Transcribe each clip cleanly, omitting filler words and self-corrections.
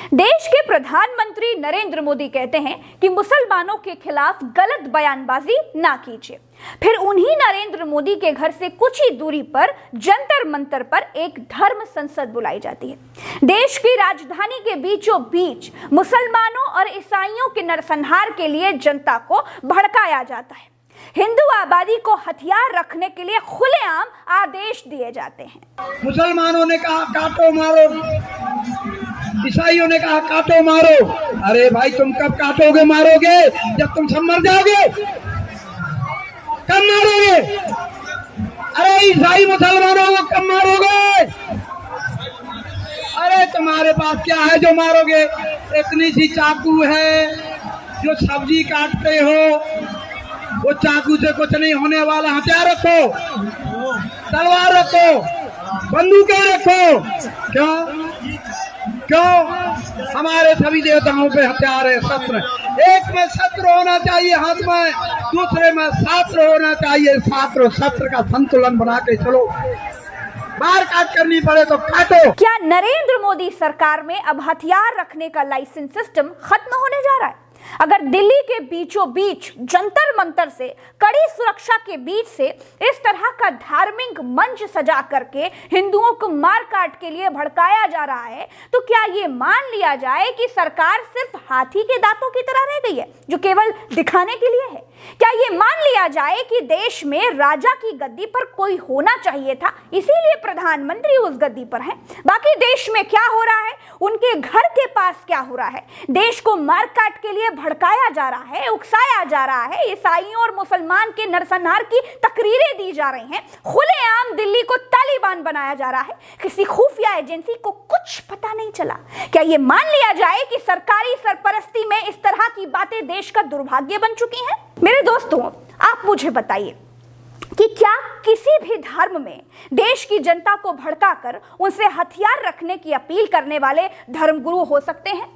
देश के प्रधानमंत्री नरेंद्र मोदी कहते हैं कि मुसलमानों के खिलाफ गलत बयानबाजी ना कीजिए। फिर उन्हीं नरेंद्र मोदी के घर से कुछ ही दूरी पर जंतर मंतर पर एक धर्म संसद बुलाई जाती है। देश की राजधानी के बीचों बीच मुसलमानों और ईसाइयों के नरसंहार के लिए जनता को भड़काया जाता है। हिंदू आबादी को हथियार रखने के लिए खुलेआम आदेश दिए जाते हैं। मुसलमानों ने कहा काटो मारो, ईसाइयों ने कहा काटो मारो। अरे भाई तुम कब काटोगे मारोगे? जब तुम सब मर जाओगे कब मारोगे? अरे ईसाई मुसलमानों को कब मारोगे? अरे तुम्हारे पास क्या है जो मारोगे? इतनी सी चाकू है जो सब्जी काटते हो, वो चाकू से कुछ नहीं होने वाला। हथियार रखो, तलवार रखो, बंदूकें रखो। क्यों हमारे सभी देवताओं पे हथियार है, शस्त्र। एक में शस्त्र होना चाहिए हाथ में, दूसरे में शास्त्र होना चाहिए। शास्त्र शस्त्र का संतुलन बना के चलो। बाहर काट करनी पड़े तो काटो। क्या नरेंद्र मोदी सरकार में अब हथियार रखने का लाइसेंस सिस्टम खत्म होने जा रहा है? अगर दिल्ली के बीचों बीच जंतर मंतर से कड़ी सुरक्षा के बीच से इस तरह का धार्मिक मंच सजा करके हिंदुओं को मार काट के लिए भड़काया जा रहा है, तो क्या ये मान लिया जाए कि सरकार सिर्फ हाथी के दांतों की तरह रह गई है जो केवल दिखाने के लिए है? क्या ये मान लिया जाए कि देश में राजा की गद्दी पर कोई होना चाहिए था, इसीलिए प्रधानमंत्री उस गद्दी पर हैं? बाकी देश में क्या हो रहा है, उनके घर के पास क्या हो रहा है? देश को मार काट के लिए भड़काया जा रहा है, उकसाया जा रहा है, ईसाइयों और मुसलमान के नरसंहार की तकरीरें दी जा रही हैं, खुलेआम दिल्ली को तालिबान बनाया जा रहा है। किसी खुफिया एजेंसी को कुछ पता नहीं चला। क्या ये मान लिया जाए कि सरकारी सरपरस्ती में इस तरह की बातें देश का दुर्भाग्य बन चुकी हैं? मेरे दोस्तों, आप मुझे बताइए कि क्या किसी भी धर्म में देश की जनता को भड़काकर उनसे हथियार रखने की अपील करने वाले धर्मगुरु हो सकते हैं?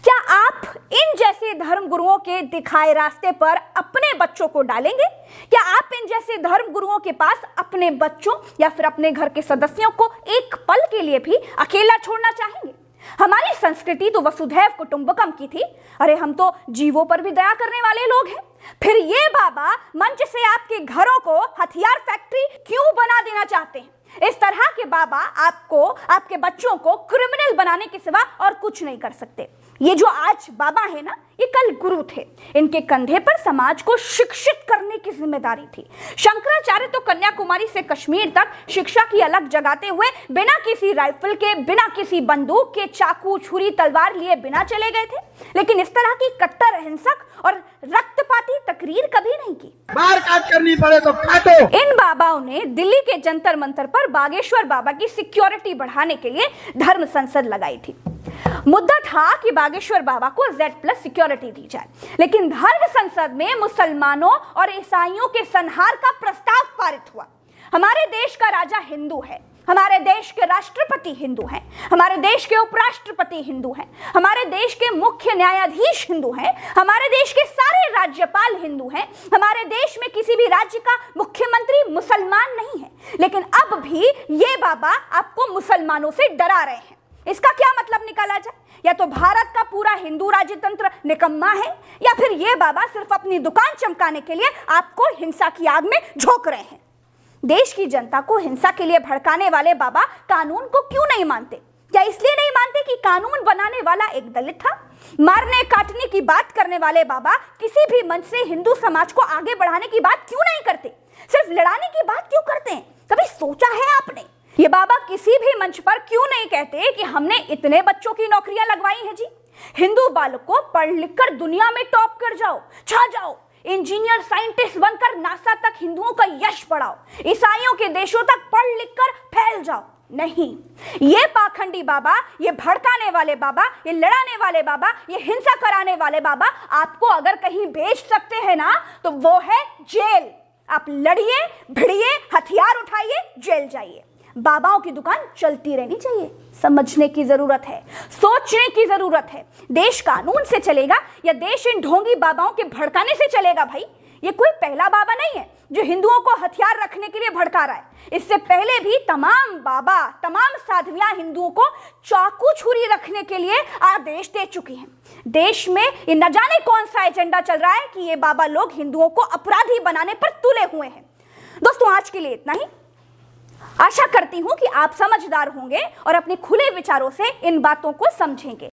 क्या आप इन जैसे धर्मगुरुओं के दिखाए रास्ते पर अपने बच्चों को डालेंगे? क्या आप इन जैसे धर्मगुरुओं के पास अपने बच्चों या फिर अपने घर के सदस्यों को एक पल के लिए भी अकेला छोड़ना चाहेंगे? हमारी संस्कृति तो वसुधैव कुटुंबकम की थी। अरे हम तो जीवों पर भी दया करने वाले लोग हैं। फिर ये बाबा मंच से आपके घरों को हथियार फैक्ट्री क्यों बना देना चाहते हैं? इस तरह के बाबा आपको, आपके बच्चों को क्रिमिनल बनाने के सिवा और कुछ नहीं कर सकते। ये जो आज बाबा है ना, ये कल गुरु थे। इनके कंधे पर समाज को शिक्षित करने की जिम्मेदारी थी। शंकराचार्य तो कन्याकुमारी से कश्मीर तक शिक्षा की अलग जगाते हुए बिना किसी राइफल के, बिना किसी बंदूक के, चाकू, छुरी, तलवार लिए बिना चले गए थे। लेकिन इस तरह की कट्टर हिंसक और रक्तपाती तकरीर कभी नहीं की। बाहर काट करनी पड़े तो काटो। इन बाबाओं ने दिल्ली के जंतर मंतर पर बागेश्वर बाबा की सिक्योरिटी बढ़ाने के लिए धर्म संसद लगाई थी। मुद्दा था कि बागेश्वर बाबा को Z+ सिक्योरिटी दी जाए, लेकिन धर्म संसद में मुसलमानों और ईसाइयों के संहार का प्रस्ताव पारित हुआ। हमारे देश का राजा हिंदू है, हमारे देश के राष्ट्रपति हिंदू हैं, हमारे देश के उपराष्ट्रपति हिंदू हैं, हमारे देश के मुख्य न्यायाधीश हिंदू हैं, हमारे देश के सारे राज्यपाल हिंदू हैं, हमारे देश में किसी भी राज्य का मुख्यमंत्री मुसलमान नहीं है। लेकिन अब भी ये बाबा आपको मुसलमानों से डरा रहे हैं। इसका क्या मतलब निकाला जाए? या तो भारत का पूरा हिंदू राज्यतंत्र निकम्मा है, या फिर ये बाबा सिर्फ अपनी दुकान चमकाने के लिए आपको हिंसा की आग में झोंक रहे हैं। देश की जनता को हिंसा के लिए भड़काने वाले बाबा कानून को क्यों नहीं मानते? क्या इसलिए नहीं मानते कि कानून बनाने वाला एक दलित था? मारने काटने की बात करने वाले बाबा किसी भी मंच से हिंदू समाज को आगे बढ़ाने की बात क्यों नहीं करते? सिर्फ लड़ाने की बात क्यों करते हैं? कभी सोचा है आपने? ये बाबा किसी भी मंच पर क्यों नहीं कहते कि हमने इतने बच्चों की नौकरियां लगवाई हैं जी? हिंदू बालकों, पढ़ लिखकर दुनिया में टॉप कर जाओ, छा जाओ, इंजीनियर साइंटिस्ट बनकर नासा तक हिंदुओं का यश बढ़ाओ, ईसाइयों के देशों तक पढ़ लिखकर फैल जाओ। नहीं, ये पाखंडी बाबा, ये भड़काने वाले बाबा, ये लड़ाने वाले बाबा, ये हिंसा कराने वाले बाबा आपको अगर कहीं भेज सकते हैं ना, तो वो है जेल। आप लड़िए, भिड़िए, हथियार उठाइए, जेल जाइए। बाबाओं की दुकान चलती रहनी चाहिए। समझने की जरूरत है, सोचने की जरूरत है। देश कानून से चलेगा या देश इन ढोंगी बाबाओं के भड़काने से चलेगा? भाई, ये कोई पहला बाबा नहीं है जो हिंदुओं को हथियार रखने के लिए भड़का रहा है। इससे पहले भी तमाम बाबा, तमाम साध्वियां हिंदुओं को चाकू छुरी रखने के लिए आदेश दे चुकी हैं। देश में ये न जाने कौन सा एजेंडा चल रहा है कि ये बाबा लोग हिंदुओं को अपराधी बनाने पर तुले हुए हैं। दोस्तों, आज के लिए इतना ही। आशा करती हूं कि आप समझदार होंगे और अपने खुले विचारों से इन बातों को समझेंगे।